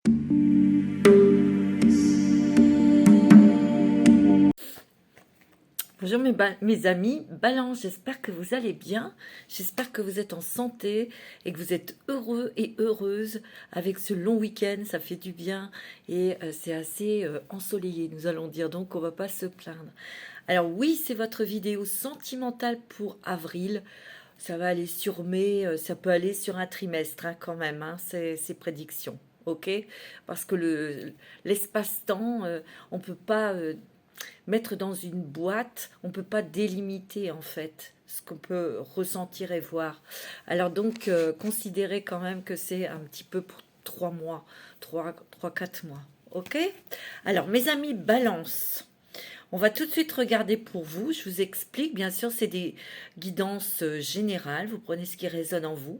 Bonjour mes amis, Balance, j'espère que vous allez bien, j'espère que vous êtes en santé et que vous êtes heureux et heureuses avec ce long week-end, ça fait du bien et c'est assez ensoleillé, nous allons dire, donc on va pas se plaindre. Alors oui, c'est votre vidéo sentimentale pour avril, ça va aller sur mai, ça peut aller sur un trimestre hein, quand même, hein, ces prédictions. Ok, parce que l'espace-temps, on peut pas mettre dans une boîte, on ne peut pas délimiter en fait ce qu'on peut ressentir et voir. Alors donc, considérez quand même que c'est un petit peu pour 3 mois, 4 mois. Ok. Alors, mes amis Balance, on va tout de suite regarder pour vous. Je vous explique. Bien sûr, c'est des guidances générales. Vous prenez ce qui résonne en vous.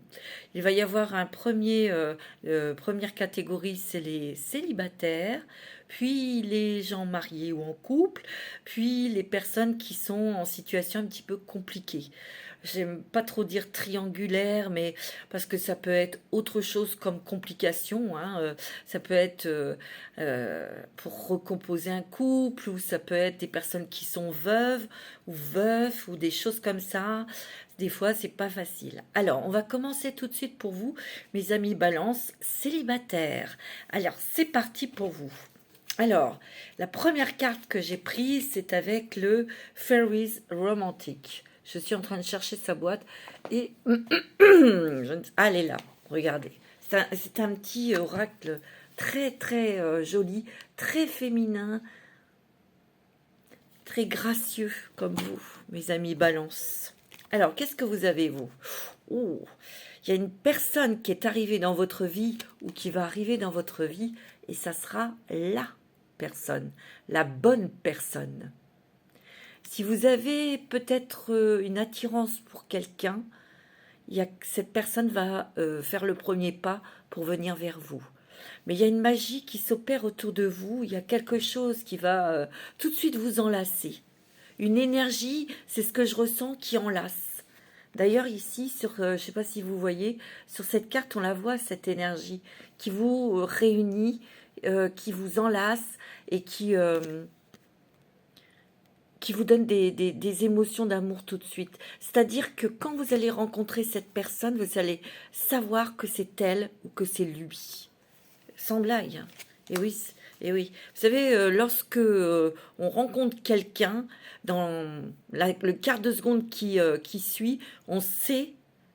Il va y avoir première catégorie, c'est les célibataires, puis les gens mariés ou en couple, puis les personnes qui sont en situation un petit peu compliquée. J'aime pas trop dire triangulaire, mais parce que ça peut être autre chose comme complication. Hein, ça peut être pour recomposer un couple, ou ça peut être des personnes qui sont veuves ou veufs ou des choses comme ça. Des fois, c'est pas facile. Alors, on va commencer tout de suite pour vous, mes amis Balance célibataires. Alors, c'est parti pour vous. Alors, la première carte que j'ai prise, c'est avec le Fairies Romantic. Je suis en train de chercher sa boîte et elle est là, regardez. C'est un petit oracle très très joli, très féminin, très gracieux comme vous, mes amis Balance. Alors, qu'est-ce que vous avez, vous? Oh, il y a une personne qui est arrivée dans votre vie ou qui va arriver dans votre vie et ça sera la personne, la bonne personne. Si vous avez peut-être une attirance pour quelqu'un, cette personne va faire le premier pas pour venir vers vous. Mais il y a une magie qui s'opère autour de vous, il y a quelque chose qui va tout de suite vous enlacer. Une énergie, c'est ce que je ressens, qui enlace. D'ailleurs ici, je ne sais pas si vous voyez, sur cette carte, on la voit, cette énergie qui vous réunit, qui vous enlace et qui vous donne des émotions d'amour tout de suite. C'est-à-dire que quand vous allez rencontrer cette personne, vous allez savoir que c'est elle ou que c'est lui. Sans blague. Hein. Et oui, et oui. Vous savez, lorsque on rencontre quelqu'un, dans le quart de seconde qui suit, on sait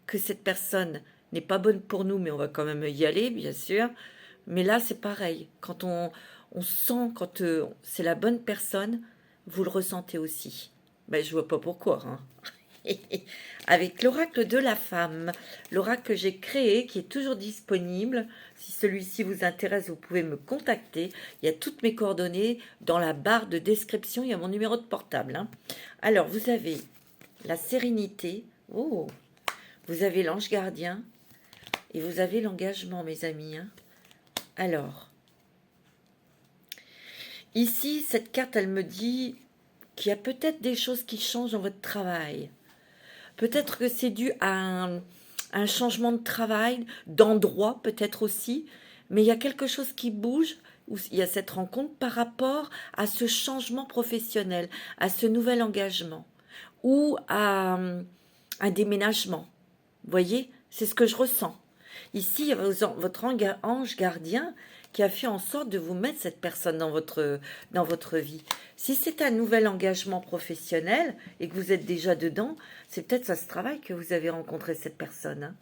que cette personne n'est pas bonne pour nous, mais on va quand même y aller, bien sûr. Mais là, c'est pareil. Quand on sent, quand c'est la bonne personne, vous le ressentez aussi. Ben, je vois pas pourquoi. Hein. Avec l'oracle de la femme, l'oracle que j'ai créé, qui est toujours disponible. Si celui-ci vous intéresse, vous pouvez me contacter. Il y a toutes mes coordonnées dans la barre de description. Il y a mon numéro de portable. Hein. Alors, vous avez la sérénité. Oh, vous avez l'ange gardien. Et vous avez l'engagement, mes amis. Hein. Alors, ici, cette carte, elle me dit qu'il y a peut-être des choses qui changent dans votre travail. Peut-être que c'est dû à un changement de travail, d'endroit peut-être aussi, mais il y a quelque chose qui bouge, où il y a cette rencontre par rapport à ce changement professionnel, à ce nouvel engagement, ou à un déménagement. Vous voyez, c'est ce que je ressens. Ici, il y a votre ange gardien qui a fait en sorte de vous mettre cette personne dans votre vie. Si c'est un nouvel engagement professionnel et que vous êtes déjà dedans, c'est peut-être à ce travail que vous avez rencontré cette personne. Hein.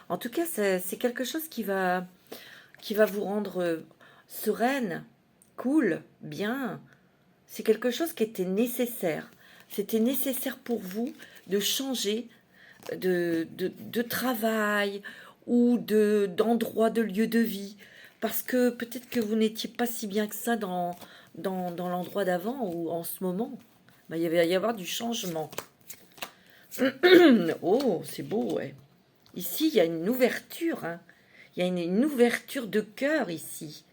En tout cas, c'est quelque chose qui va vous rendre sereine, cool, bien. C'est quelque chose qui était nécessaire. C'était nécessaire pour vous de changer de travail ou d'endroit, de lieu de vie. Parce que peut-être que vous n'étiez pas si bien que ça dans l'endroit d'avant ou en ce moment. Ben, il va y avoir du changement. Oh, c'est beau, ouais. Ici, il y a une ouverture. Hein. Il y a une ouverture de cœur ici.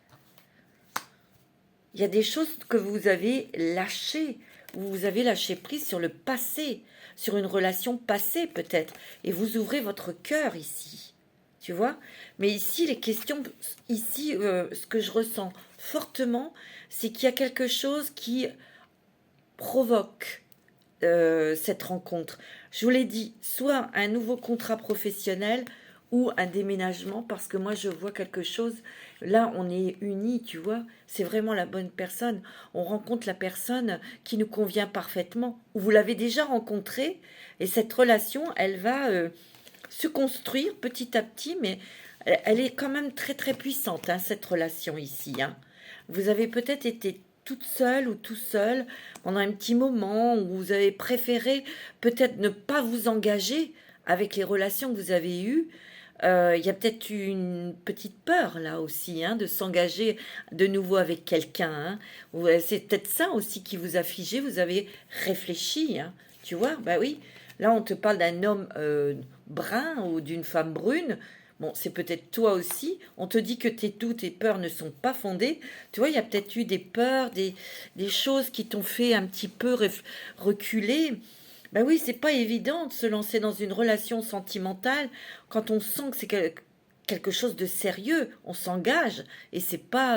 Il y a des choses que vous avez lâchées. Vous avez lâché prise sur le passé, sur une relation passée peut-être. Et vous ouvrez votre cœur ici. tu vois. Mais ici, les questions, ici, ce que je ressens fortement, c'est qu'il y a quelque chose qui provoque cette rencontre. Je vous l'ai dit, soit un nouveau contrat professionnel ou un déménagement, parce que moi je vois quelque chose, là on est unis, tu vois, c'est vraiment la bonne personne, on rencontre la personne qui nous convient parfaitement, ou vous l'avez déjà rencontrée, et cette relation, elle va se construire petit à petit, mais elle est quand même très très puissante, hein, cette relation ici. Hein. Vous avez peut-être été toute seule ou tout seul pendant un petit moment où vous avez préféré peut-être ne pas vous engager avec les relations que vous avez eues. Il y a peut-être une petite peur là aussi hein, de s'engager de nouveau avec quelqu'un. Hein. C'est peut-être ça aussi qui vous a figé. Vous avez réfléchi, hein, tu vois. Bah oui. Là, on te parle d'un homme brun ou d'une femme brune. Bon, c'est peut-être toi aussi. On te dit que tes doutes, tes peurs ne sont pas fondées. Tu vois, il y a peut-être eu des peurs, des choses qui t'ont fait un petit peu reculer. Ben oui, c'est pas évident de se lancer dans une relation sentimentale quand on sent que c'est quelque chose de sérieux. On s'engage et c'est pas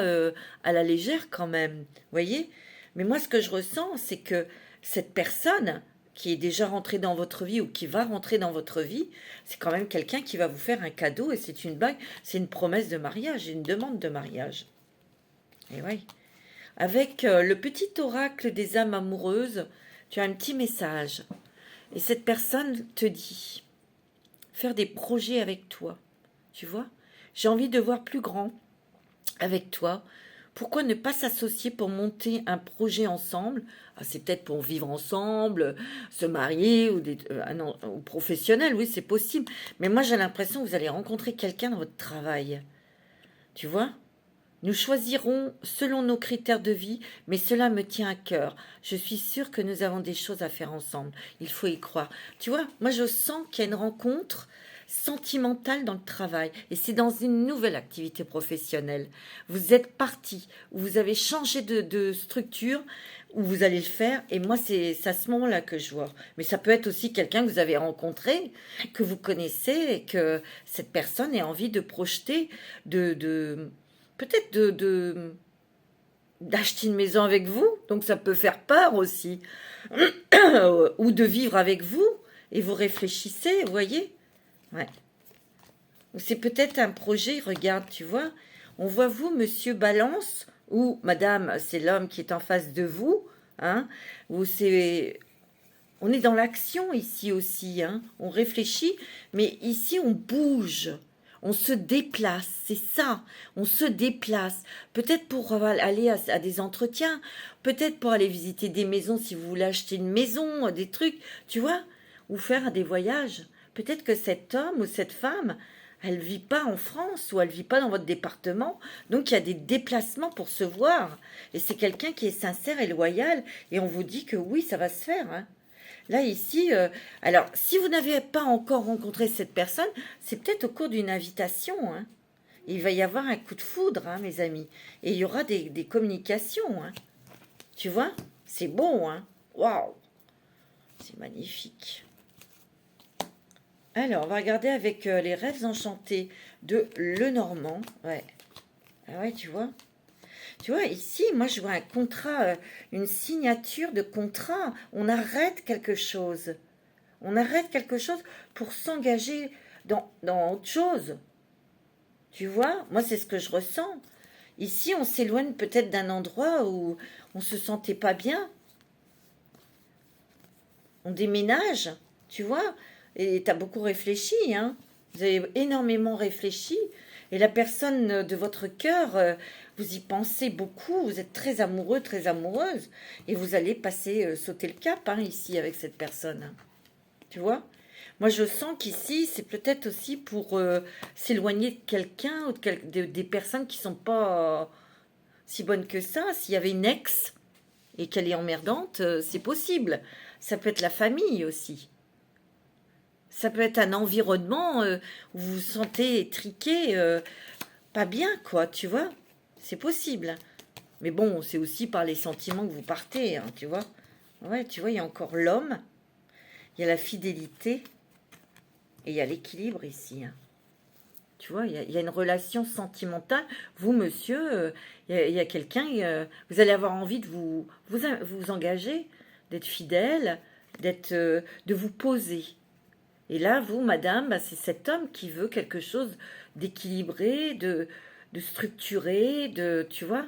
à la légère quand même. Vous voyez? Mais moi, ce que je ressens, c'est que cette personne qui est déjà rentrée dans votre vie ou qui va rentrer dans votre vie, c'est quand même quelqu'un qui va vous faire un cadeau et c'est une bague, c'est une promesse de mariage, une demande de mariage. Et oui. Avec le petit oracle des âmes amoureuses, tu as un petit message. Et cette personne te dit, faire des projets avec toi, tu vois. J'ai envie de voir plus grand avec toi. Pourquoi ne pas s'associer pour monter un projet ensemble? Ah, c'est peut-être pour vivre ensemble, se marier ou professionnel, oui, c'est possible. Mais moi, j'ai l'impression que vous allez rencontrer quelqu'un dans votre travail. Tu vois? Nous choisirons selon nos critères de vie, mais cela me tient à cœur. Je suis sûre que nous avons des choses à faire ensemble. Il faut y croire. Tu vois, moi je sens qu'il y a une rencontre sentimentale dans le travail et c'est dans une nouvelle activité professionnelle. Vous êtes parti, vous avez changé de structure où vous allez le faire et moi c'est à ce moment-là que je vois. Mais ça peut être aussi quelqu'un que vous avez rencontré, que vous connaissez et que cette personne ait envie de projeter, peut-être d'acheter une maison avec vous, donc ça peut faire peur aussi, ou de vivre avec vous, et vous réfléchissez, vous voyez, ouais. C'est peut-être un projet, regarde, tu vois, on voit vous, monsieur Balance, ou madame, c'est l'homme qui est en face de vous, hein, ou c'est... On est dans l'action ici aussi, hein. On réfléchit, mais ici on bouge. On se déplace, c'est ça. On se déplace. Peut-être pour aller à des entretiens, peut-être pour aller visiter des maisons si vous voulez acheter une maison, des trucs, tu vois, ou faire des voyages. Peut-être que cet homme ou cette femme, elle vit pas en France ou elle vit pas dans votre département, donc il y a des déplacements pour se voir. Et c'est quelqu'un qui est sincère et loyal, et on vous dit que oui, ça va se faire, hein. Là, ici, alors, si vous n'avez pas encore rencontré cette personne, c'est peut-être au cours d'une invitation. Hein. Il va y avoir un coup de foudre, hein, mes amis. Et il y aura des communications. Hein. Tu vois? C'est beau, hein? Waouh! C'est magnifique. Alors, on va regarder avec les rêves enchantés de Lenormand. Ouais. Ah ouais, tu vois? Tu vois, ici, moi, je vois un contrat, une signature de contrat. On arrête quelque chose. On arrête quelque chose pour s'engager dans autre chose. Tu vois, moi, c'est ce que je ressens. Ici, on s'éloigne peut-être d'un endroit où on se sentait pas bien. On déménage, tu vois. Et tu as beaucoup réfléchi, hein. Vous avez énormément réfléchi. Et la personne de votre cœur, vous y pensez beaucoup. Vous êtes très amoureux, très amoureuse. Et vous allez passer, sauter le cap, hein, ici, avec cette personne. Tu vois? Moi, je sens qu'ici, c'est peut-être aussi pour s'éloigner de quelqu'un ou des personnes qui sont pas si bonnes que ça. S'il y avait une ex et qu'elle est emmerdante, c'est possible. Ça peut être la famille aussi. Ça peut être un environnement où vous vous sentez étriqué, pas bien, quoi, tu vois. C'est possible. Mais bon, c'est aussi par les sentiments que vous partez, hein, tu vois. Ouais, tu vois, il y a encore l'homme, il y a la fidélité et il y a l'équilibre ici. Hein. Tu vois, il y a une relation sentimentale. Vous, monsieur, il y a quelqu'un, vous allez avoir envie de vous engager, d'être fidèle, de vous poser. Et là, vous, madame, bah, c'est cet homme qui veut quelque chose d'équilibré, de structuré, tu vois.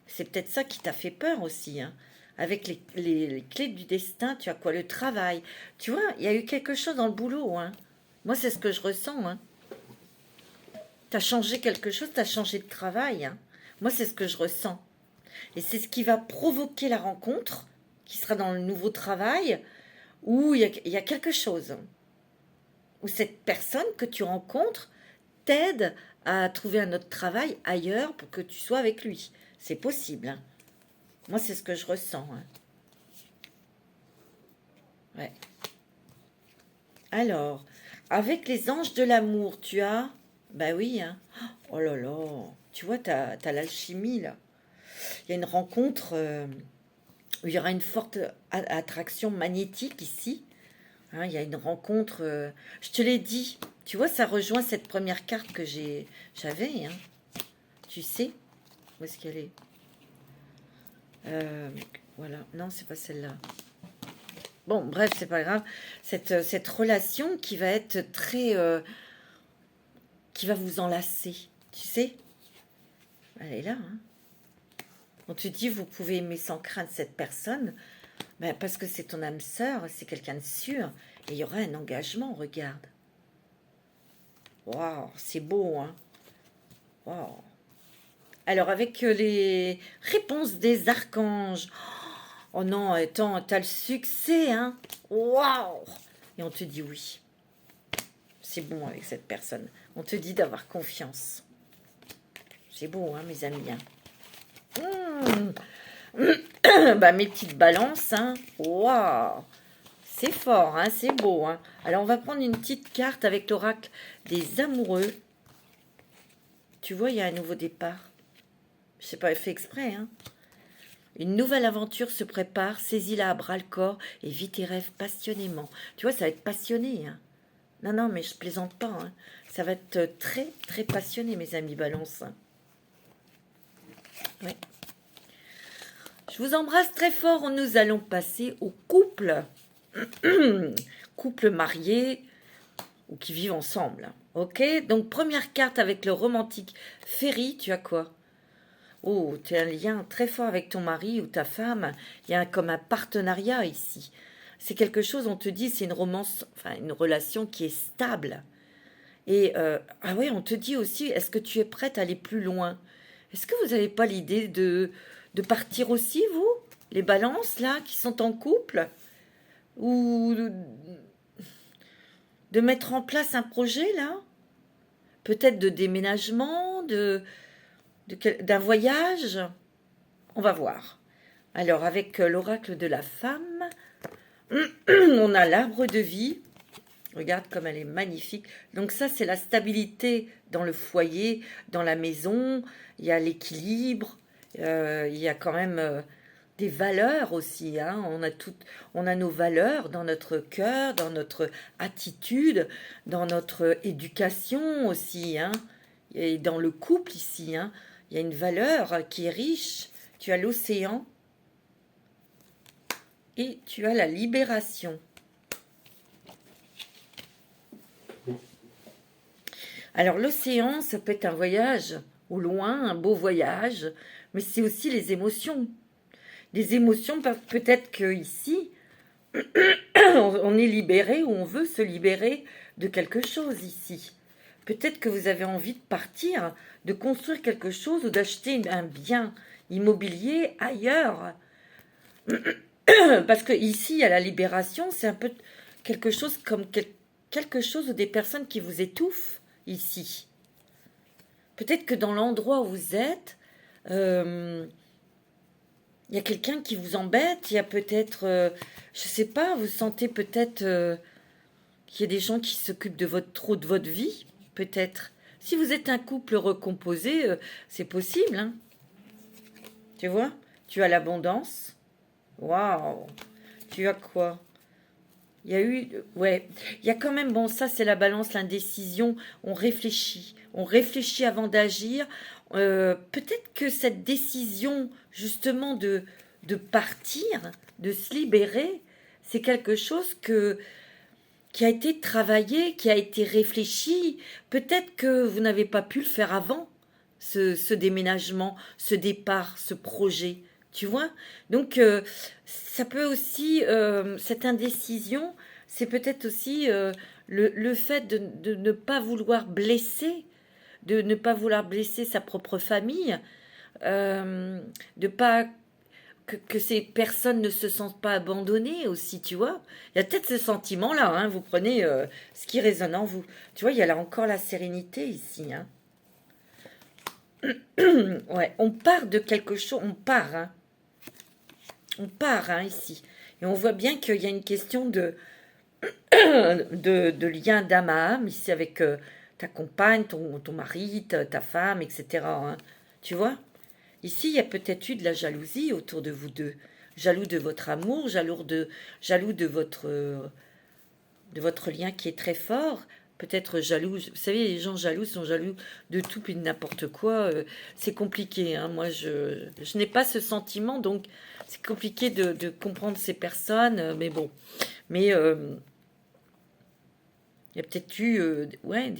C'est peut-être ça qui t'a fait peur aussi, hein. Avec les clés du destin, tu as quoi? Le travail. Tu vois, il y a eu quelque chose dans le boulot, hein. Moi, c'est ce que je ressens, hein. Tu as changé quelque chose, tu as changé de travail, hein. Moi, c'est ce que je ressens. Et c'est ce qui va provoquer la rencontre, qui sera dans le nouveau travail, où il y a quelque chose. Où cette personne que tu rencontres t'aide à trouver un autre travail ailleurs pour que tu sois avec lui. C'est possible, hein. Moi, c'est ce que je ressens, hein. Ouais. Alors, avec les anges de l'amour, tu as... Bah oui, hein. Oh là là. Tu vois, t'as l'alchimie, là. Il y a une rencontre où il y aura une forte attraction magnétique ici. Hein, il y a une rencontre... je te l'ai dit. Tu vois, ça rejoint cette première carte que j'avais, hein. Tu sais où est-ce qu'elle est? Voilà. Non, c'est pas celle-là. Bon, bref, c'est pas grave. Cette relation qui va être très... qui va vous enlacer. Tu sais? Elle est là, hein. On te dit, vous pouvez aimer sans crainte cette personne, ben, parce que c'est ton âme sœur, c'est quelqu'un de sûr, et il y aura un engagement, regarde. Waouh, c'est beau, hein. Waouh. Alors, avec les réponses des archanges. Oh non, attends, t'as le succès, hein. Waouh. Et on te dit oui. C'est bon avec cette personne. On te dit d'avoir confiance. C'est beau, hein, mes amis, hein. Bah, mes petites balances, hein. Waouh. C'est fort, hein, c'est beau, hein. Alors, on va prendre une petite carte avec l'oracle des amoureux. Tu vois, il y a un nouveau départ. Je sais pas, fait exprès, hein. Une nouvelle aventure se prépare, saisis-la à bras-le-corps et vis tes rêves passionnément. Tu vois, ça va être passionné, hein. Non, non, mais je plaisante pas, hein. Ça va être très, très passionné, mes amis Balance. Ouais. Je vous embrasse très fort. Nous allons passer au couple. Couple marié ou qui vivent ensemble. Ok, donc première carte avec le romantique Ferry, tu as quoi? Oh, tu as un lien très fort avec ton mari ou ta femme. Il y a comme un partenariat ici. C'est quelque chose, on te dit, c'est une romance, enfin une relation qui est stable. Et ah ouais, on te dit aussi, est-ce que tu es prête à aller plus loin? Est-ce que vous n'avez pas l'idée de partir aussi, vous? Les balances, là, qui sont en couple? Ou de mettre en place un projet, là? Peut-être de déménagement, d'un voyage? On va voir. Alors, avec l'oracle de la femme, on a l'arbre de vie. Regarde comme elle est magnifique. Donc ça, c'est la stabilité dans le foyer, dans la maison. Il y a l'équilibre. Il y a quand même des valeurs aussi, hein. On a nos valeurs dans notre cœur, dans notre attitude, dans notre éducation aussi, hein. Et dans le couple ici, hein. Il y a une valeur qui est riche. Tu as l'océan et tu as la libération. Alors l'océan, ça peut être un voyage au loin, un beau voyage, mais c'est aussi les émotions. Les émotions, peut-être qu'ici, on est libéré ou on veut se libérer de quelque chose ici. Peut-être que vous avez envie de partir, de construire quelque chose ou d'acheter un bien immobilier ailleurs. Parce que ici, il y a la libération, c'est un peu quelque chose comme quelque chose ou des personnes qui vous étouffent ici. Peut-être que dans l'endroit où vous êtes, il y a quelqu'un qui vous embête, il y a peut-être, je sais pas, vous sentez peut-être qu'il y a des gens qui s'occupent trop de votre vie, peut-être. Si vous êtes un couple recomposé, c'est possible, hein. Tu vois, tu as l'abondance. Waouh. Tu as quoi? Il y a eu, ouais, il y a quand même, bon, ça c'est la balance, l'indécision, on réfléchit avant d'agir. Peut-être que cette décision, justement, de partir, de se libérer, c'est quelque chose qui a été travaillé, qui a été réfléchi. Peut-être que vous n'avez pas pu le faire avant, ce déménagement, ce départ, ce projet. Tu vois? Donc, ça peut aussi, cette indécision, c'est peut-être aussi le fait de ne pas vouloir blesser, de ne pas vouloir blesser sa propre famille, de pas que ces personnes ne se sentent pas abandonnées aussi, tu vois. Il y a peut-être ce sentiment-là, hein, vous prenez ce qui résonne en vous. Tu vois, il y a là encore la sérénité ici. Hein. Ouais, on part de quelque chose, on part hein, ici. Et on voit bien qu'il y a une question de lien d'âme à âme ici avec ta compagne, ton mari, ta femme, etc. Hein. Tu vois? Ici, il y a peut-être eu de la jalousie autour de vous deux. Jaloux de votre amour, jaloux de votre lien qui est très fort. Peut-être jaloux. Vous savez, les gens jaloux sont jaloux de tout puis de n'importe quoi. C'est compliqué. Hein. Moi, je n'ai pas ce sentiment, donc c'est compliqué de comprendre ces personnes. Mais bon. Mais il y a peut-être eu, ouais,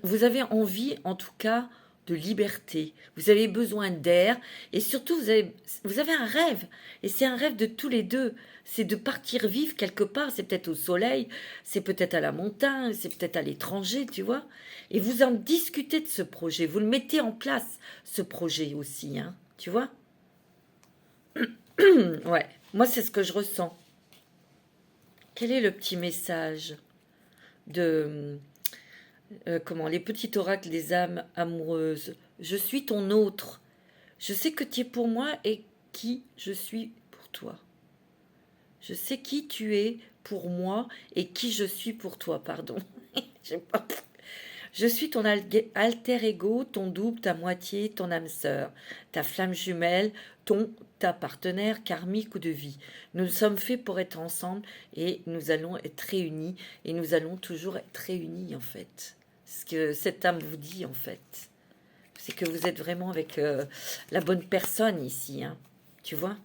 vous avez envie, en tout cas, de liberté. Vous avez besoin d'air. Et surtout, vous avez un rêve. Et c'est un rêve de tous les deux. C'est de partir vivre quelque part. C'est peut-être au soleil, c'est peut-être à la montagne, c'est peut-être à l'étranger, tu vois. Et vous en discutez de ce projet. Vous le mettez en place, ce projet aussi, hein. Tu vois. Ouais. Moi, c'est ce que je ressens. Quel est le petit message de comment les petits oracles des âmes amoureuses. Je suis ton autre. Je sais que tu es pour moi et qui je suis pour toi. Je sais qui tu es pour moi et qui je suis pour toi, pardon. Je suis ton alter ego, ton double, ta moitié, ton âme sœur, ta flamme jumelle, ta partenaire karmique ou de vie. Nous sommes faits pour être ensemble et nous allons être réunis et nous allons toujours être réunis en fait. Ce que cette âme vous dit en fait, c'est que vous êtes vraiment avec la bonne personne ici, hein, tu vois.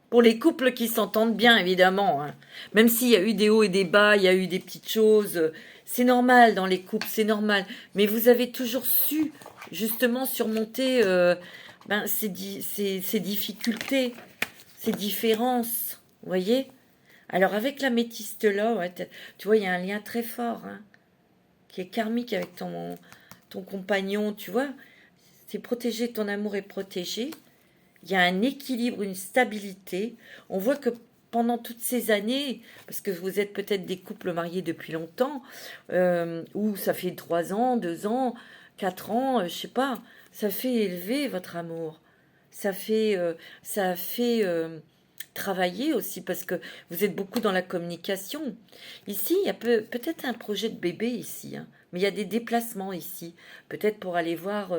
Pour les couples qui s'entendent bien, évidemment. Hein. Même s'il y a eu des hauts et des bas, il y a eu des petites choses. C'est normal dans les couples, c'est normal. Mais vous avez toujours su, justement, surmonter ces difficultés, ces différences. Vous voyez? Alors, avec l'améthyste là, ouais, tu vois, il y a un lien très fort, hein, qui est karmique avec ton compagnon, tu vois. C'est protégé, ton amour est protégé. Il y a un équilibre, une stabilité. On voit que pendant toutes ces années, parce que vous êtes peut-être des couples mariés depuis longtemps, ou ça fait 3 ans, 2 ans, 4 ans, je sais pas, ça fait élever votre amour. Ça fait travailler aussi, parce que vous êtes beaucoup dans la communication. Ici, il y a peut-être un projet de bébé ici, hein, mais il y a des déplacements ici, peut-être pour aller voir...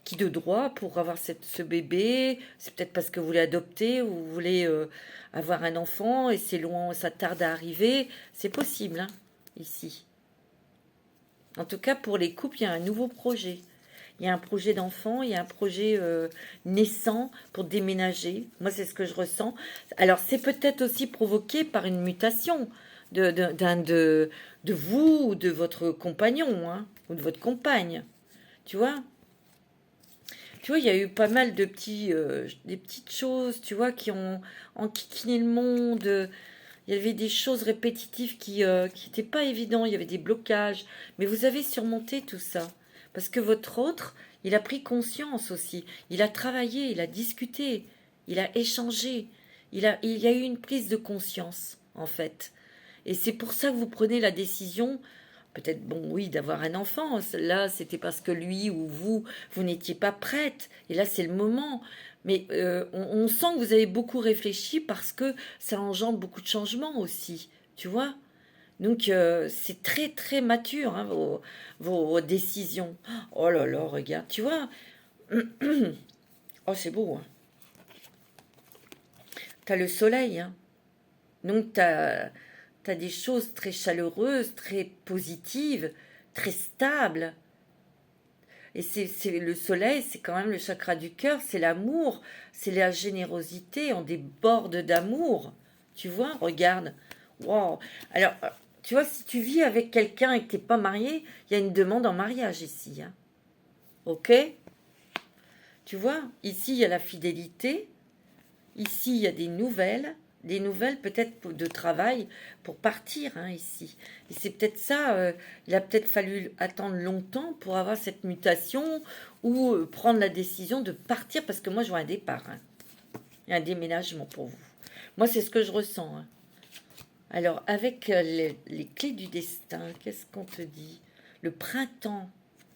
qui de droit pour avoir ce bébé. C'est peut-être parce que vous voulez adopter ou vous voulez avoir un enfant et c'est loin, ça tarde à arriver. C'est possible, hein, ici. En tout cas, pour les couples, il y a un nouveau projet. Il y a un projet d'enfant, il y a un projet naissant pour déménager. Moi, c'est ce que je ressens. Alors, c'est peut-être aussi provoqué par une mutation de vous ou de votre compagnon, hein, ou de votre compagne. Tu vois? Tu vois, il y a eu pas mal des petites choses, tu vois, qui ont enquiquiné le monde. Il y avait des choses répétitives qui n'étaient pas évidentes. Il y avait des blocages. Mais vous avez surmonté tout ça. Parce que votre autre, il a pris conscience aussi. Il a travaillé, il a discuté, il a échangé. Il y a eu une prise de conscience, en fait. Et c'est pour ça que vous prenez la décision peut-être, bon, oui, d'avoir un enfant. Là, c'était parce que lui ou vous n'étiez pas prête. Et là, c'est le moment. Mais on sent que vous avez beaucoup réfléchi parce que ça engendre beaucoup de changements aussi. Tu vois? Donc, c'est très, très mature, hein, vos décisions. Oh là là, regarde. Tu vois? Oh, c'est beau. Hein. tu as le soleil, hein. Donc tu as des choses très chaleureuses, très positives, très stables. Et c'est le soleil, c'est quand même le chakra du cœur, c'est l'amour, c'est la générosité, on déborde d'amour. Tu vois, regarde. Wow. Alors, tu vois, si tu vis avec quelqu'un et que tu n'es pas marié, il y a une demande en mariage ici. Hein. Ok? Tu vois, ici, il y a la fidélité. Ici, il y a des nouvelles peut-être de travail pour partir hein, ici. Et c'est peut-être ça, il a peut-être fallu attendre longtemps pour avoir cette mutation ou prendre la décision de partir parce que moi, je vois un départ. Hein. Il y a un déménagement pour vous. Moi, c'est ce que je ressens. Hein. Alors, avec les clés du destin, qu'est-ce qu'on te dit? Le printemps.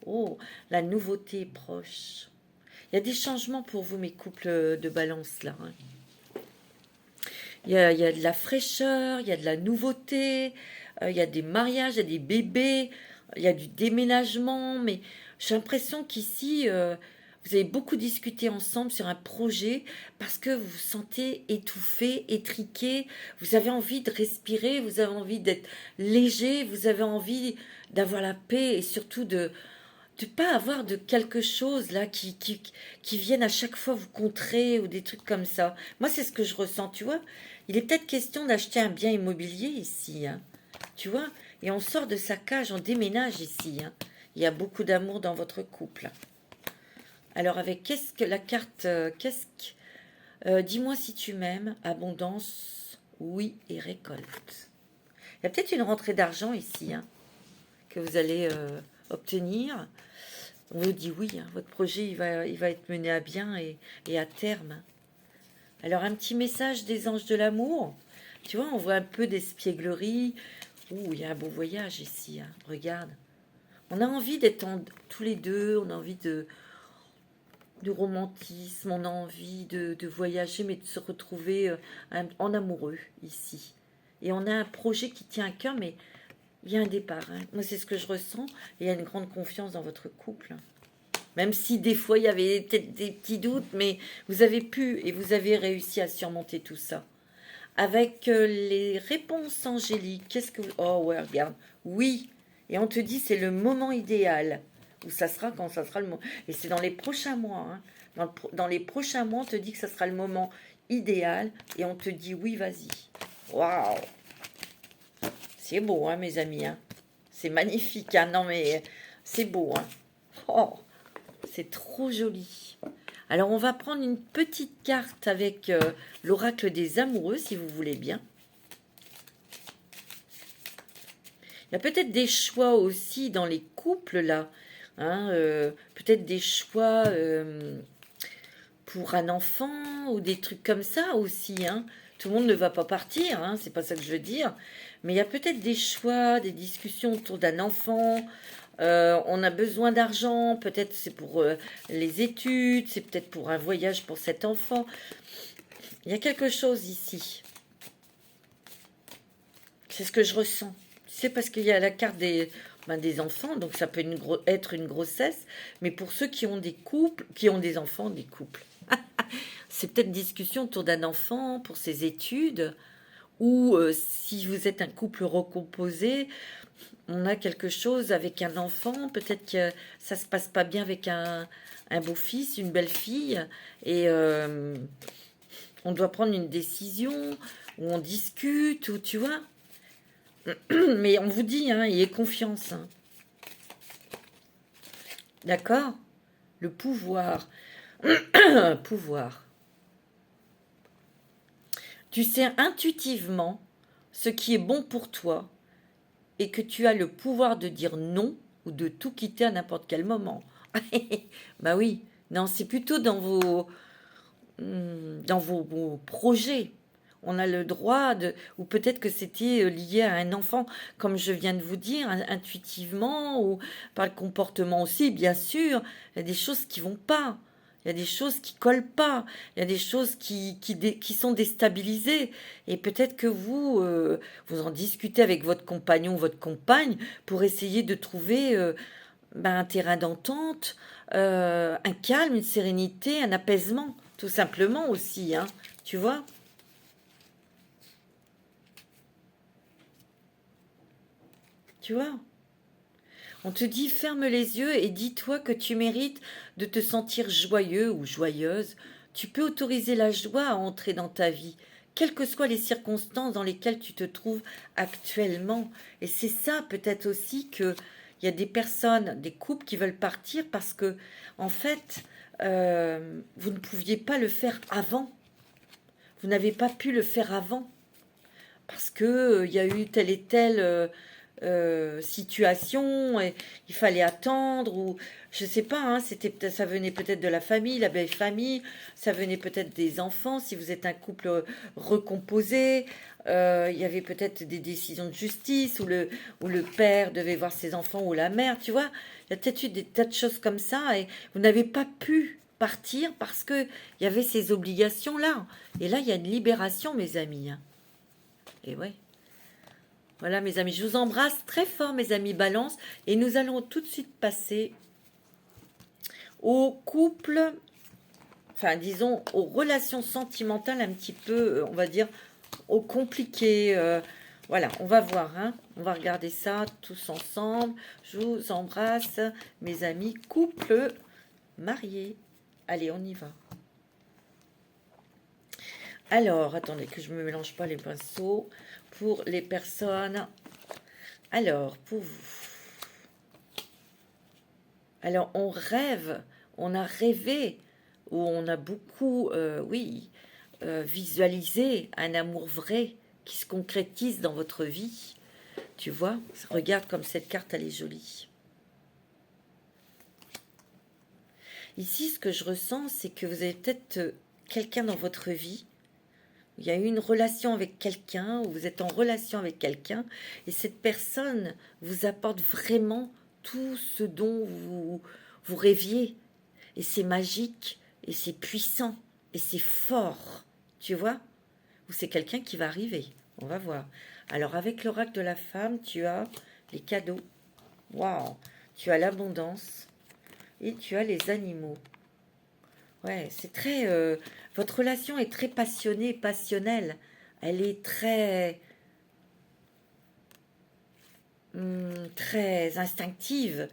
Oh, la nouveauté est proche. Il y a des changements pour vous, mes couples de balance, là. Hein. Il y a de la fraîcheur, il y a de la nouveauté, il y a des mariages, il y a des bébés, il y a du déménagement. Mais j'ai l'impression qu'ici, vous avez beaucoup discuté ensemble sur un projet parce que vous vous sentez étouffé, étriqué, vous avez envie de respirer, vous avez envie d'être léger, vous avez envie d'avoir la paix et surtout de pas avoir de quelque chose là qui vienne à chaque fois vous contrer ou des trucs comme ça. Moi, c'est ce que je ressens, tu vois. Il est peut-être question d'acheter un bien immobilier ici, hein, tu vois. Et on sort de sa cage, on déménage ici. Hein. Il y a beaucoup d'amour dans votre couple. Alors, avec qu'est-ce que la carte, dis-moi si tu m'aimes, abondance, oui, et récolte. Il y a peut-être une rentrée d'argent ici, hein, que vous allez obtenir. On vous dit oui, hein, votre projet il va être mené à bien et à terme. Alors un petit message des anges de l'amour. Tu vois, on voit un peu d'espièglerie. Ouh, il y a un beau voyage ici, hein, regarde. On a envie d'être tous les deux, on a envie de romantisme, on a envie de voyager, mais de se retrouver en amoureux ici. Et on a un projet qui tient à cœur, mais il y a un départ. Hein. Moi, c'est ce que je ressens. Et il y a une grande confiance dans votre couple. Même si des fois, il y avait peut-être des petits doutes, mais vous avez pu et vous avez réussi à surmonter tout ça. Avec les réponses angéliques, qu'est-ce que... Oh ouais, regarde. Oui. Et on te dit, c'est le moment idéal. Où ça sera quand ça sera le moment. Et c'est dans les prochains mois. Hein. Dans les prochains mois, on te dit que ça sera le moment idéal. Et on te dit, oui, vas-y. Waouh. C'est beau, hein, mes amis. Hein. C'est magnifique. Hein. Non, mais c'est beau. Hein. Oh, c'est trop joli. Alors, on va prendre une petite carte avec l'oracle des amoureux, si vous voulez bien. Il y a peut-être des choix aussi dans les couples, là. Hein, peut-être des choix pour un enfant ou des trucs comme ça aussi. Hein. Tout le monde ne va pas partir, hein, c'est pas ça que je veux dire. Mais il y a peut-être des choix, des discussions autour d'un enfant. On a besoin d'argent, peut-être c'est pour les études, c'est peut-être pour un voyage pour cet enfant. Il y a quelque chose ici. C'est ce que je ressens. C'est parce qu'il y a la carte des enfants, donc ça peut être une grossesse, mais pour ceux qui ont des couples, qui ont des enfants, des couples, c'est peut-être discussion autour d'un enfant pour ses études, ou si vous êtes un couple recomposé, on a quelque chose avec un enfant, peut-être que ça se passe pas bien avec un beau-fils, une belle-fille, et on doit prendre une décision, ou on discute, ou tu vois. Mais on vous dit, hein, ayez confiance. Hein. D'accord? Le pouvoir. Pouvoir. Tu sais intuitivement ce qui est bon pour toi et que tu as le pouvoir de dire non ou de tout quitter à n'importe quel moment. Bah oui, non, c'est plutôt dans vos projets. On a le droit de... Ou peut-être que c'était lié à un enfant, comme je viens de vous dire, intuitivement, ou par le comportement aussi, bien sûr. Il y a des choses qui vont pas. Il y a des choses qui collent pas. Il y a des choses qui sont déstabilisées. Et peut-être que vous en discutez avec votre compagnon ou votre compagne pour essayer de trouver un terrain d'entente, un calme, une sérénité, un apaisement, tout simplement aussi. Hein, tu vois ? Tu vois? On te dit ferme les yeux et dis-toi que tu mérites de te sentir joyeux ou joyeuse. Tu peux autoriser la joie à entrer dans ta vie, quelles que soient les circonstances dans lesquelles tu te trouves actuellement. Et c'est ça peut-être aussi que il y a des personnes, des couples qui veulent partir parce que, en fait, vous ne pouviez pas le faire avant. Vous n'avez pas pu le faire avant parce que il y a eu telle et telle situation et il fallait attendre ou je sais pas, hein, ça venait peut-être de la famille, la belle famille, ça venait peut-être des enfants si vous êtes un couple recomposé. Il y avait peut-être des décisions de justice où le père devait voir ses enfants ou la mère, tu vois. Il y a peut-être eu des tas de choses comme ça et vous n'avez pas pu partir parce que il y avait ces obligations là. Et là, il y a une libération, mes amis, hein. Et ouais. Voilà, mes amis, je vous embrasse très fort, mes amis Balance, et nous allons tout de suite passer au couple, enfin, disons, aux relations sentimentales un petit peu, on va dire, aux compliquées. Voilà, on va voir, hein. On va regarder ça tous ensemble. Je vous embrasse, mes amis couple mariés. Allez, on y va. Alors, attendez que je ne me mélange pas les pinceaux. Pour les personnes. Alors, pour vous. Alors, on rêve, on a rêvé, ou on a beaucoup, oui, visualisé un amour vrai qui se concrétise dans votre vie. Tu vois, regarde comme cette carte, elle est jolie. Ici, ce que je ressens, c'est que vous avez peut-être quelqu'un dans votre vie. Il y a eu une relation avec quelqu'un, ou vous êtes en relation avec quelqu'un, et cette personne vous apporte vraiment tout ce dont vous rêviez. Et c'est magique, et c'est puissant, et c'est fort. Tu vois? Ou c'est quelqu'un qui va arriver. On va voir. Alors, avec l'oracle de la femme, tu as les cadeaux. Waouh! Tu as l'abondance, et tu as les animaux. Ouais, c'est très... votre relation est très passionnée, passionnelle. Elle est très... très instinctive.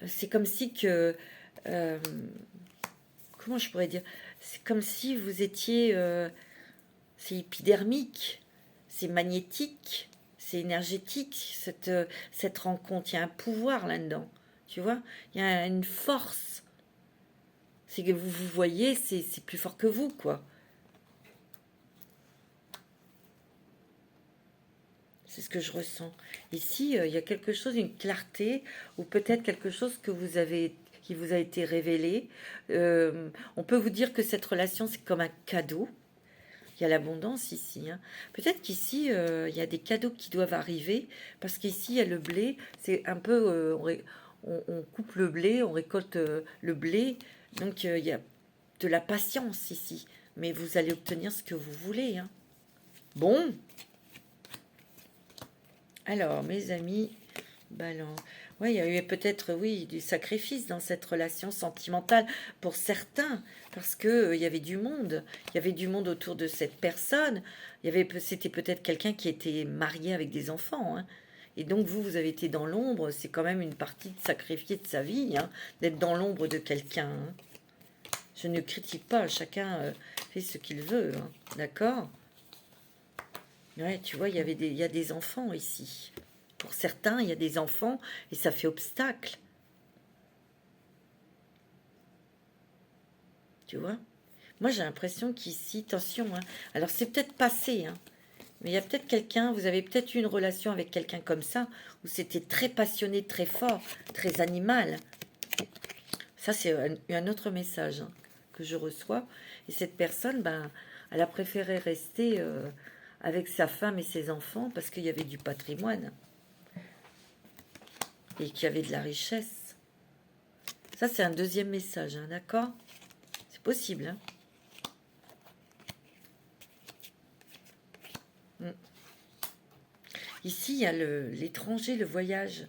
C'est comme si que... comment je pourrais dire? C'est comme si vous étiez... c'est épidermique, c'est magnétique, c'est énergétique, cette rencontre. Il y a un pouvoir là-dedans. Tu vois? Il y a une force. C'est que vous voyez, c'est plus fort que vous, quoi. C'est ce que je ressens. Ici, il y a quelque chose, une clarté, ou peut-être quelque chose que vous avez, qui vous a été révélé. On peut vous dire que cette relation, c'est comme un cadeau. Il y a l'abondance ici, hein. Peut-être qu'ici, il y a des cadeaux qui doivent arriver, parce qu'ici, il y a le blé. C'est un peu, on coupe le blé, on récolte le blé. Donc, il y a de la patience ici. Mais vous allez obtenir ce que vous voulez, hein. Bon, alors, mes amis, balance. Oui, il y a eu peut-être, oui, du sacrifice dans cette relation sentimentale pour certains, parce que il y avait du monde. Il y avait du monde autour de cette personne. C'était peut-être quelqu'un qui était marié avec des enfants, hein. Et donc, vous avez été dans l'ombre. C'est quand même une partie de sacrifier de sa vie, hein, d'être dans l'ombre de quelqu'un, hein. Je ne critique pas, chacun fait ce qu'il veut, hein, d'accord? Ouais, tu vois, il y a des enfants ici. Pour certains, il y a des enfants et ça fait obstacle. Tu vois? Moi, j'ai l'impression qu'ici, attention, hein, alors c'est peut-être passé, hein, mais il y a peut-être quelqu'un, vous avez peut-être eu une relation avec quelqu'un comme ça, où c'était très passionné, très fort, très animal. Ça, c'est un autre message, hein, que je reçois. Et cette personne, ben, elle a préféré rester avec sa femme et ses enfants parce qu'il y avait du patrimoine et qu'il y avait de la richesse. Ça, c'est un deuxième message, hein, d'accord? C'est possible, hein? Ici, il y a l'étranger, le voyage.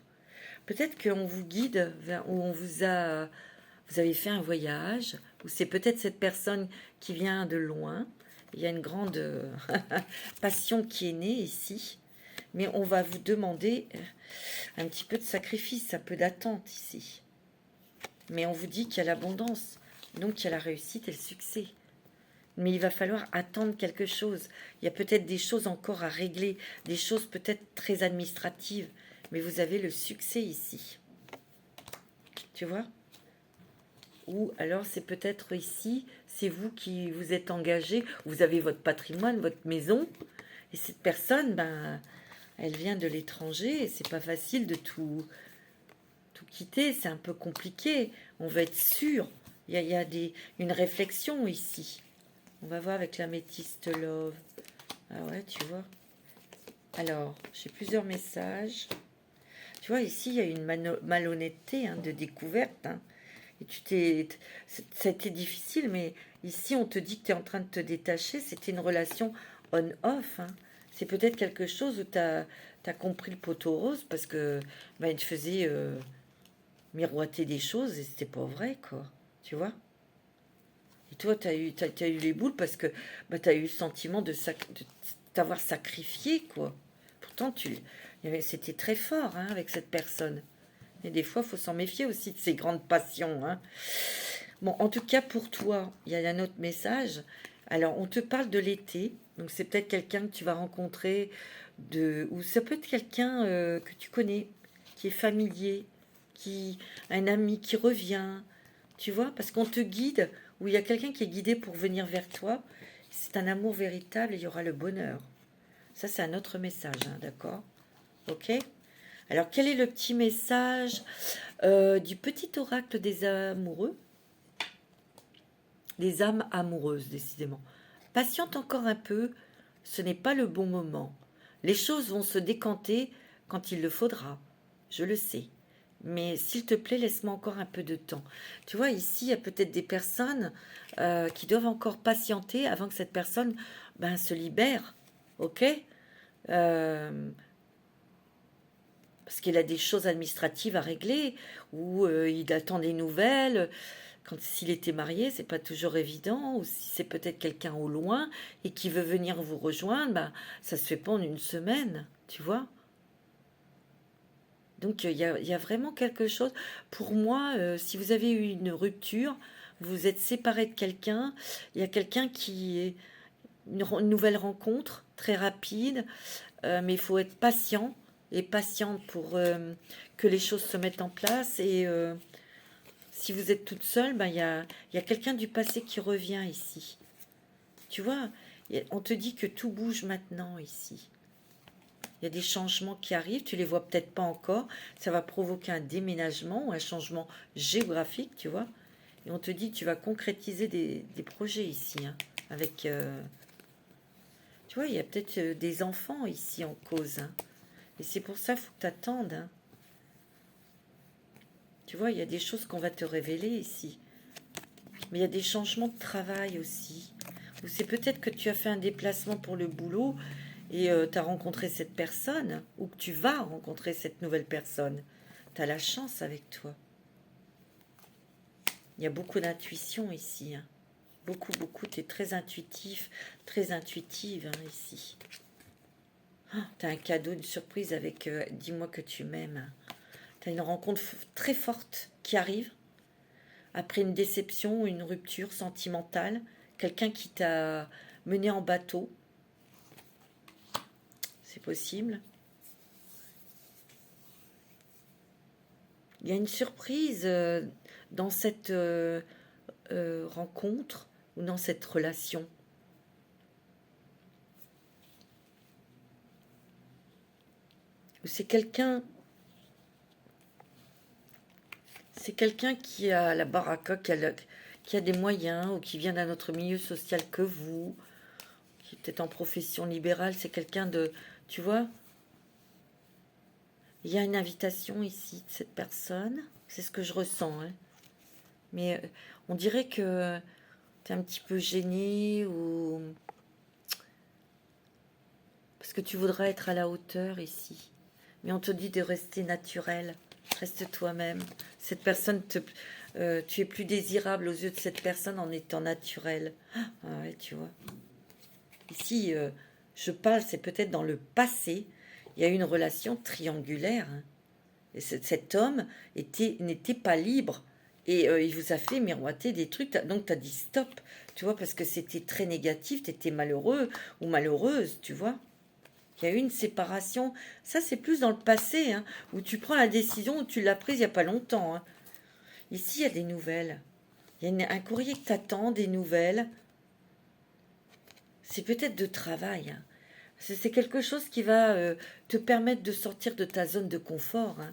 Peut-être qu'on vous guide, ou vous avez fait un voyage, ou c'est peut-être cette personne qui vient de loin. Il y a une grande passion qui est née ici. Mais on va vous demander un petit peu de sacrifice, un peu d'attente ici. Mais on vous dit qu'il y a l'abondance, donc il y a la réussite et le succès. Mais il va falloir attendre quelque chose. Il y a peut-être des choses encore à régler, des choses peut-être très administratives. Mais vous avez le succès ici. Tu vois? Ou alors c'est peut-être ici, c'est vous qui vous êtes engagé, vous avez votre patrimoine, votre maison. Et cette personne, ben, elle vient de l'étranger et c'est pas facile de tout quitter. C'est un peu compliqué. On va être sûr. Il y a une réflexion ici. On va voir avec l'améthyste love. Ah ouais, tu vois. Alors, j'ai plusieurs messages. Tu vois, ici, il y a une malhonnêteté de découverte. Et ça a été difficile, mais ici, on te dit que tu es en train de te détacher. C'était une relation on-off. C'est peut-être quelque chose où tu as compris le poteau rose parce que ben, il te faisait miroiter des choses et c'était pas vrai, quoi. Tu vois? Et toi, tu as eu les boules parce que bah, tu as eu le sentiment de t'avoir sacrifié, quoi. Pourtant, c'était très fort avec cette personne. Et des fois, il faut s'en méfier aussi de ces grandes passions. Bon, en tout cas, pour toi, il y a un autre message. Alors, on te parle de l'été. Donc, c'est peut-être quelqu'un que tu vas rencontrer, ou ça peut être quelqu'un que tu connais, qui est familier, un ami qui revient. Tu vois, parce qu'on te guide, ou il y a quelqu'un qui est guidé pour venir vers toi. C'est un amour véritable et il y aura le bonheur. Ça, c'est un autre message, d'accord? Ok? Alors, quel est le petit message du petit oracle des amoureux? Des âmes amoureuses, décidément. Patiente encore un peu, ce n'est pas le bon moment. Les choses vont se décanter quand il le faudra. Je le sais. Mais s'il te plaît, laisse-moi encore un peu de temps. Tu vois, ici, il y a peut-être des personnes qui doivent encore patienter avant que cette personne se libère. Ok? Euh, Parce qu'il a des choses administratives à régler, ou il attend des nouvelles. Quand s'il était marié, c'est pas toujours évident, ou si c'est peut-être quelqu'un au loin et qui veut venir vous rejoindre, ça se fait pas en une semaine, tu vois. Donc il y a vraiment quelque chose. Pour moi, si vous avez eu une rupture, vous êtes séparé de quelqu'un, il y a quelqu'un qui est une nouvelle rencontre très rapide, mais il faut être patient et patiente pour que les choses se mettent en place. Et si vous êtes toute seule, il y a quelqu'un du passé qui revient ici. Tu vois, on te dit que tout bouge maintenant ici. Il y a des changements qui arrivent, tu les vois peut-être pas encore. Ça va provoquer un déménagement ou un changement géographique, tu vois. Et on te dit que tu vas concrétiser des projets ici, avec... tu vois, il y a peut-être des enfants ici en cause. Et c'est pour ça qu'il faut que tu attendes. Tu vois, il y a des choses qu'on va te révéler ici. Mais il y a des changements de travail aussi. Ou c'est peut-être que tu as fait un déplacement pour le boulot et tu as rencontré cette personne, ou que tu vas rencontrer cette nouvelle personne. Tu as la chance avec toi. Il y a beaucoup d'intuition ici. Beaucoup, beaucoup. Tu es très intuitif, très intuitive ici. Oh, tu as un cadeau, une surprise avec dis-moi que tu m'aimes. Tu as une rencontre très forte qui arrive après une déception ou une rupture sentimentale. Quelqu'un qui t'a mené en bateau. C'est possible. Il y a une surprise dans cette rencontre ou dans cette relation. C'est quelqu'un qui a la baraka, qui a des moyens ou qui vient d'un autre milieu social que vous, qui est peut-être en profession libérale. C'est quelqu'un de... Tu vois, il y a une invitation ici de cette personne. C'est ce que je ressens. Mais on dirait que tu es un petit peu gêné ou... Parce que tu voudrais être à la hauteur ici. Mais on te dit de rester naturel. Reste toi-même. Cette personne, tu es plus désirable aux yeux de cette personne en étant naturel. Ah ouais, tu vois. Ici, je parle, c'est peut-être dans le passé. Il y a eu une relation triangulaire, hein. Et cet homme n'était pas libre. Et il vous a fait miroiter des trucs. Donc, tu as dit stop, tu vois, parce que c'était très négatif, tu étais malheureux ou malheureuse, tu vois. Il y a eu une séparation. Ça, c'est plus dans le passé, hein, où tu prends la décision, où tu l'as prise il n'y a pas longtemps, hein. Ici, il y a des nouvelles. Il y a un courrier que t'attends, des nouvelles. C'est peut-être de travail, hein. C'est quelque chose qui va te permettre de sortir de ta zone de confort, hein.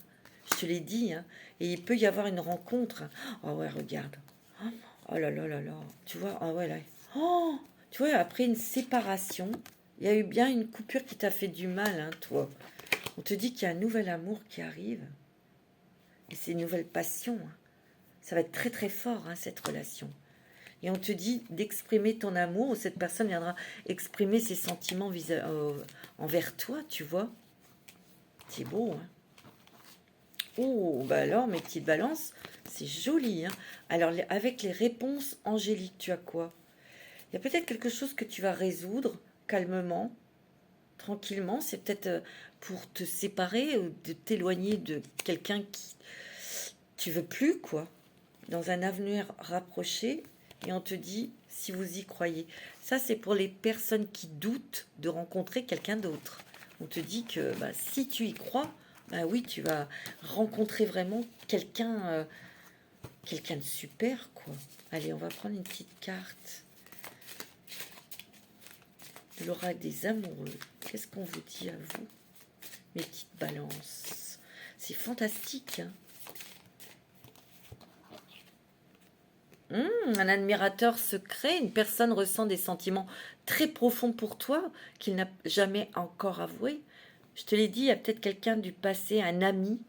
Je te l'ai dit, hein. Et il peut y avoir une rencontre, hein. Oh ouais, regarde. Oh là là là là. Tu vois, ah ouais, là. Oh, tu vois, après une séparation, il y a eu bien une coupure qui t'a fait du mal, hein, toi. On te dit qu'il y a un nouvel amour qui arrive. Et c'est une nouvelle passion, hein. Ça va être très très fort, hein, cette relation. Et on te dit d'exprimer ton amour, ou cette personne viendra exprimer ses sentiments envers toi, tu vois. C'est beau, hein. Oh, bah alors, mes petites balances, c'est joli, hein. Alors, avec les réponses angéliques, tu as quoi? Il y a peut-être quelque chose que tu vas résoudre calmement, tranquillement. C'est peut-être pour te séparer ou de t'éloigner de quelqu'un qui tu veux plus, quoi. Dans un avenir rapproché, et on te dit si vous y croyez. Ça, c'est pour les personnes qui doutent de rencontrer quelqu'un d'autre. On te dit que bah, si tu y crois, bah oui, tu vas rencontrer vraiment quelqu'un de super, quoi. Allez, on va prendre une petite carte de l'oracle des amoureux. Qu'est-ce qu'on vous dit à vous, mes petites balances? C'est fantastique, hein. Un admirateur secret, une personne ressent des sentiments très profonds pour toi qu'il n'a jamais encore avoué. Je te l'ai dit, il y a peut-être quelqu'un du passé, un ami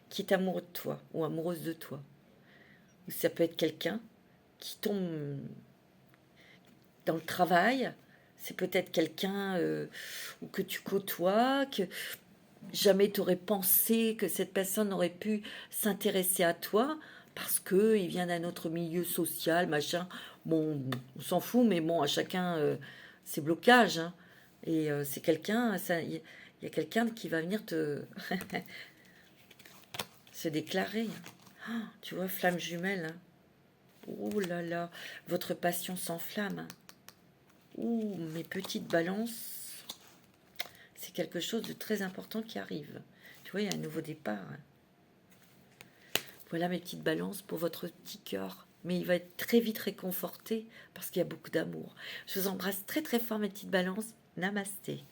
qui est amoureux de toi ou amoureuse de toi. Ou ça peut être quelqu'un qui tombe dans le travail. C'est peut-être quelqu'un que tu côtoies, que jamais tu aurais pensé que cette personne aurait pu s'intéresser à toi parce que il vient d'un autre milieu social, machin. Bon, on s'en fout, mais bon, à chacun ses blocages, hein. Et c'est quelqu'un, il y a quelqu'un qui va venir te se déclarer. Ah, tu vois, flamme jumelle, hein. Oh là là, votre passion s'enflamme, hein. Ouh, mes petites balances, c'est quelque chose de très important qui arrive. Tu vois, il y a un nouveau départ, hein. Voilà mes petites balances pour votre petit cœur. Mais il va être très vite réconforté parce qu'il y a beaucoup d'amour. Je vous embrasse très très fort mes petites balances. Namasté.